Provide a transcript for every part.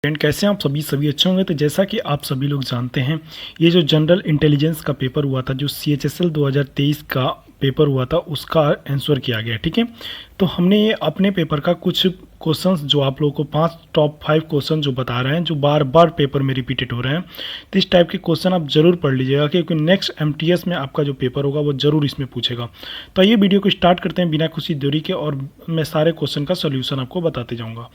Friend, कैसे हैं आप सभी अच्छे होंगे। तो जैसा कि आप सभी लोग जानते हैं, ये जो जनरल इंटेलिजेंस का पेपर हुआ था, जो CHSL 2023 का पेपर हुआ था, उसका आंसर किया गया। ठीक है, तो हमने ये अपने पेपर का कुछ क्वेश्चंस जो आप लोगों को 5 टॉप 5 क्वेश्चन जो बता रहे हैं, जो बार बार पेपर में रिपीटेड हो रहे हैं, तो इस टाइप के क्वेश्चन आप जरूर पढ़ लीजिएगा, क्योंकि नेक्स्ट MTS में आपका जो पेपर होगा वो जरूर इसमें पूछेगा। तो ये वीडियो को स्टार्ट करते हैं बिना किसी देरी के, और मैं सारे क्वेश्चन का सोल्यूशन आपको बताते जाऊँगा।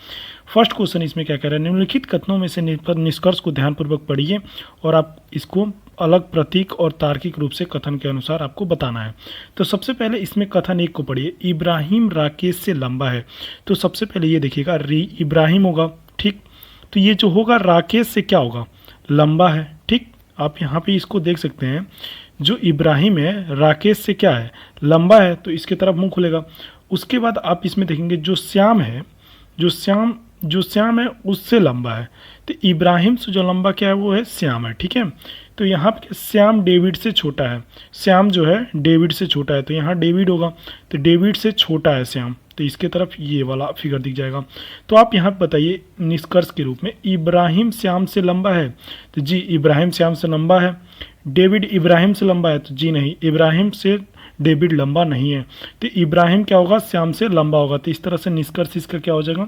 फर्स्ट क्वेश्चन इसमें क्या कह रहा है, निम्नलिखित कथनों में से निष्कर्ष को ध्यानपूर्वक पढ़िए और आप इसको अलग प्रतीक और तार्किक रूप से कथन के अनुसार आपको बताना है। तो सबसे पहले इसमें कथन 1 को पढ़िए, इब्राहिम राकेश से लंबा है। तो सबसे पहले ये देखिएगा, इब्राहिम होगा, ठीक। तो ये जो होगा राकेश से क्या होगा, लंबा है, ठीक। आप यहाँ पे इसको देख सकते हैं, जो इब्राहिम है राकेश से क्या है, लंबा है, तो इसके तरफ मुंह खुलेगा। उसके बाद आप इसमें देखेंगे जो श्याम है, जो श्याम है उससे लंबा है। तो इब्राहिम से जो लंबा क्या है वो है श्याम है, ठीक है। तो यहाँ पे श्याम डेविड से छोटा है, श्याम जो है डेविड से छोटा है, तो यहाँ डेविड होगा, तो डेविड से छोटा है श्याम, तो इसके तरफ ये वाला फिगर दिख जाएगा। तो आप यहाँ पे बताइए निष्कर्ष के रूप में, इब्राहिम श्याम से लंबा है, तो जी इब्राहिम श्याम से लंबा है। डेविड इब्राहिम से लंबा है, तो जी नहीं, इब्राहिम से डेविड लंबा नहीं है। तो इब्राहिम क्या होगा, श्याम से लंबा होगा। तो इस तरह से निष्कर्ष इसका क्या हो जाएगा,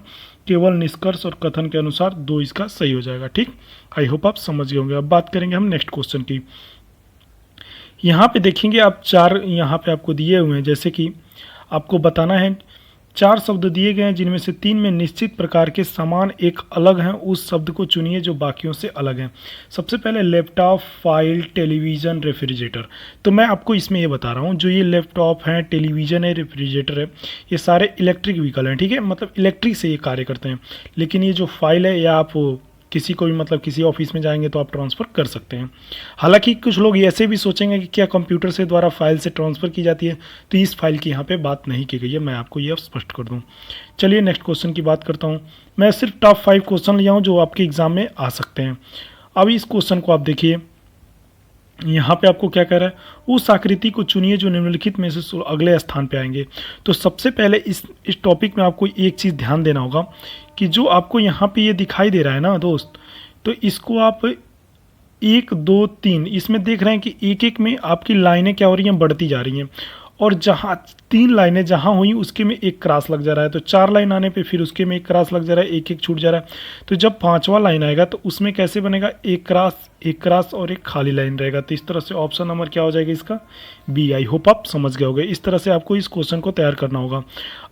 केवल निष्कर्ष और कथन के अनुसार 2 इसका सही हो जाएगा, ठीक। आई होप आप समझ गए होंगे। अब बात करेंगे हम नेक्स्ट क्वेश्चन की। यहाँ पे देखेंगे आप 4 यहाँ पे आपको दिए हुए हैं, जैसे कि आपको बताना है 4 शब्द दिए गए हैं, जिनमें से 3 में निश्चित प्रकार के समान एक अलग हैं, उस शब्द को चुनिए जो बाकियों से अलग हैं। सबसे पहले लैपटॉप, फाइल, टेलीविज़न, रेफ्रिजरेटर। तो मैं आपको इसमें ये बता रहा हूँ, जो ये लैपटॉप है, टेलीविज़न है, रेफ्रिजरेटर है, ये सारे इलेक्ट्रिक व्हीकल हैं, ठीक है, मतलब इलेक्ट्रिक से ये कार्य करते हैं। लेकिन ये जो फाइल है, या आप किसी को भी मतलब किसी ऑफिस में जाएंगे तो आप ट्रांसफ़र कर सकते हैं। हालांकि कुछ लोग ऐसे भी सोचेंगे कि क्या कंप्यूटर से द्वारा फाइल से ट्रांसफ़र की जाती है, तो इस फाइल की यहाँ पे बात नहीं की गई है, मैं आपको ये स्पष्ट कर दूँ। चलिए नेक्स्ट क्वेश्चन की बात करता हूँ। मैं सिर्फ टॉप 5 क्वेश्चन लिया हूँ जो आपके एग्जाम में आ सकते हैं। अब इस क्वेश्चन को आप देखिए, यहाँ पे आपको क्या कह रहा है, उस आकृति को चुनिए जो निम्नलिखित में से अगले स्थान पे आएंगे। तो सबसे पहले इस टॉपिक में आपको एक चीज़ ध्यान देना होगा कि जो आपको यहाँ पे ये दिखाई दे रहा है ना दोस्त, तो इसको आप 1 2 3 इसमें देख रहे हैं कि एक एक में आपकी लाइनें क्या हो रही हैं, बढ़ती जा रही हैं, और जहाँ 3 लाइनें जहाँ हुई उसके में एक क्रॉस लग जा रहा है। तो 4 लाइन आने पे फिर उसके में एक क्रॉस लग जा रहा है, एक एक छूट जा रहा है। तो जब 5वां लाइन आएगा तो उसमें कैसे बनेगा, एक क्रॉस और एक खाली लाइन रहेगा। तो इस तरह से ऑप्शन नंबर क्या हो जाएगा इसका, बी। आई होप आप समझ गए होंगे। इस तरह से आपको इस क्वेश्चन को तैयार करना होगा।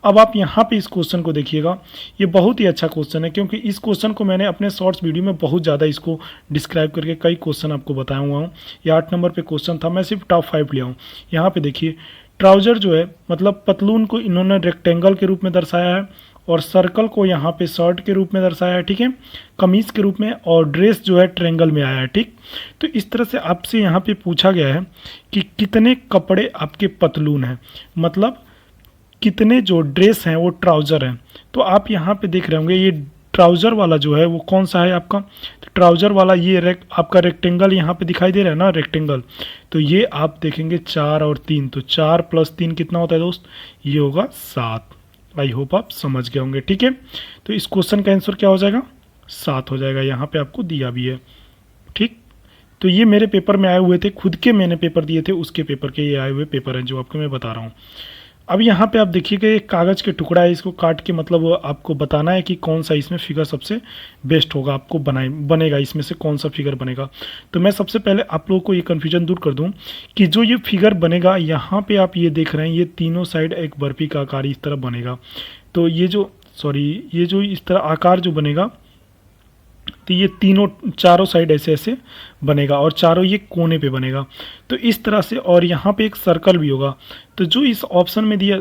अब आप यहाँ पे इस क्वेश्चन को देखिएगा, ये बहुत ही अच्छा क्वेश्चन है, क्योंकि इस क्वेश्चन को मैंने अपने शॉर्ट्स वीडियो में बहुत ज़्यादा इसको डिस्क्राइब करके कई क्वेश्चन आपको बताया हुआ हूँ। ये 8 नंबर पे क्वेश्चन था, मैं सिर्फ टॉप 5 लिया हूँ। यहाँ पे देखिए, ट्राउज़र जो है मतलब पतलून को इन्होंने रेक्टेंगल के रूप में दर्शाया है, और सर्कल को यहाँ पे शर्ट के रूप में दर्शाया है, ठीक है, कमीज़ के रूप में, और ड्रेस जो है ट्रायंगल में आया है, ठीक। तो इस तरह से आपसे यहाँ पे पूछा गया है कि कितने कपड़े आपके पतलून हैं, मतलब कितने जो ड्रेस हैं वो ट्राउज़र हैं। तो आप यहाँ पे देख रहे होंगे, ये ट्राउज़र वाला जो है वो कौन सा है आपका, तो ट्राउज़र वाला ये आपका रेक्टेंगल यहाँ पे दिखाई दे रहा है ना, रेक्टेंगल। तो ये आप देखेंगे 4 और 3, तो 4 + 3 कितना होता है दोस्त, ये होगा 7। आई होप आप समझ गए होंगे, ठीक है। तो इस क्वेश्चन का आंसर क्या हो जाएगा, 7 हो जाएगा, यहाँ पे आपको दिया भी है, ठीक। तो ये मेरे पेपर में आए हुए थे, खुद के मैंने पेपर दिए थे, उसके पेपर के ये आए हुए पेपर हैं जो आपको मैं बता रहा हूँ। अब यहाँ पे आप देखिएगा, एक कागज़ के टुकड़ा है, इसको काट के मतलब आपको बताना है कि कौन सा इसमें फिगर सबसे बेस्ट होगा, आपको बनेगा इसमें से कौन सा फिगर बनेगा। तो मैं सबसे पहले आप लोगों को ये कन्फ्यूजन दूर कर दूं कि जो ये फिगर बनेगा, यहाँ पे आप ये देख रहे हैं, ये तीनों साइड एक बर्फी का आकार इस तरह बनेगा। तो ये जो इस तरह आकार जो बनेगा, तो ये चारों साइड ऐसे ऐसे बनेगा, और चारों ये कोने पे बनेगा। तो इस तरह से, और यहाँ पे एक सर्कल भी होगा। तो जो इस ऑप्शन में दिया,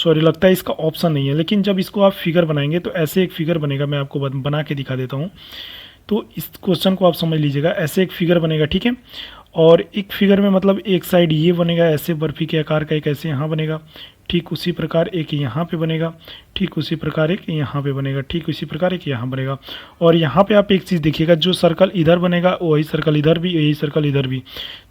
लगता है इसका ऑप्शन नहीं है, लेकिन जब इसको आप फिगर बनाएंगे तो ऐसे एक फिगर बनेगा, मैं आपको बना के दिखा देता हूँ। तो इस क्वेश्चन को आप समझ लीजिएगा, ऐसे एक फिगर बनेगा, ठीक है। और एक फिगर में मतलब एक साइड ये बनेगा ऐसे बर्फी के आकार का, एक ऐसे यहाँ बनेगा, ठीक उसी प्रकार एक यहाँ पे बनेगा, ठीक उसी प्रकार एक यहाँ पे बनेगा, ठीक उसी प्रकार एक यहाँ बनेगा। और यहाँ पे आप एक चीज़ देखिएगा, जो सर्कल इधर बनेगा वही सर्कल इधर भी, यही सर्कल इधर भी।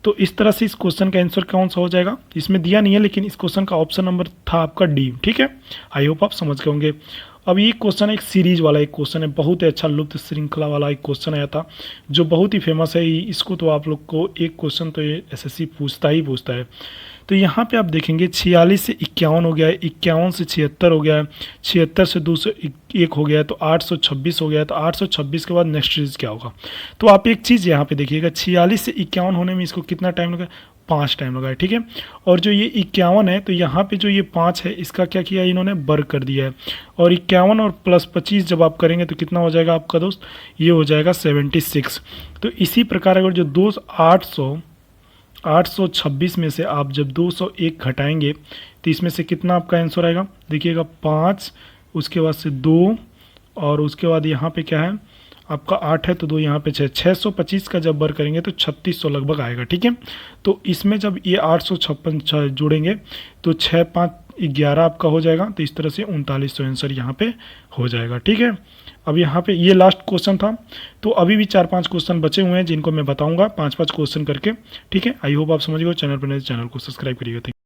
तो इस तरह से इस क्वेश्चन का आंसर कौन सा हो जाएगा, इसमें दिया नहीं है, लेकिन इस क्वेश्चन का ऑप्शन नंबर था आपका डी, ठीक है। आई होप आप समझ गए होंगे। अब ये क्वेश्चन एक सीरीज वाला एक क्वेश्चन है, बहुत ही अच्छा लुप्त श्रृंखला वाला एक क्वेश्चन आया था जो बहुत ही फेमस है। इसको तो आप लोग को एक क्वेश्चन तो ये एसएससी पूछता है। तो यहाँ पे आप देखेंगे 46 से 51 हो गया है, 51 से 76 हो गया है, 76 से 201 हो गया है, तो 826 हो गया है। तो 826 के बाद नेक्स्ट चीज़ क्या होगा? तो आप एक चीज़ यहाँ पे देखिएगा, 46 से 51 होने में इसको कितना टाइम लगा? 5 टाइम लगा है, ठीक है। और जो ये 51 है, तो यहाँ पे जो ये 5 है इसका क्या किया इन्होंने? वर्ग कर दिया है। और 51 और प्लस 25 जब आप करेंगे तो कितना हो जाएगा आपका दोस्त? ये हो जाएगा 76। तो इसी प्रकार अगर जो 826 में से आप जब 201 घटाएंगे तो इसमें से कितना आपका आंसर आएगा? देखिएगा 5, उसके बाद से 2, और उसके बाद यहाँ पे क्या है आपका 8 है, तो 2 यहाँ पे 6, 625 का जब वर्ग करेंगे तो 3600 लगभग आएगा, ठीक है। तो इसमें जब ये 856 जोड़ेंगे तो 6 5 11 आपका हो जाएगा। तो इस तरह से 3900 आंसर यहाँ पे हो जाएगा, ठीक है। अब यहाँ पे ये लास्ट क्वेश्चन था, तो अभी भी 4-5 क्वेश्चन बचे हुए हैं जिनको मैं बताऊंगा 5-5 क्वेश्चन करके, ठीक है। आई होप आप समझ गए। चैनल पर नए चैनल को सब्सक्राइब करिएगा।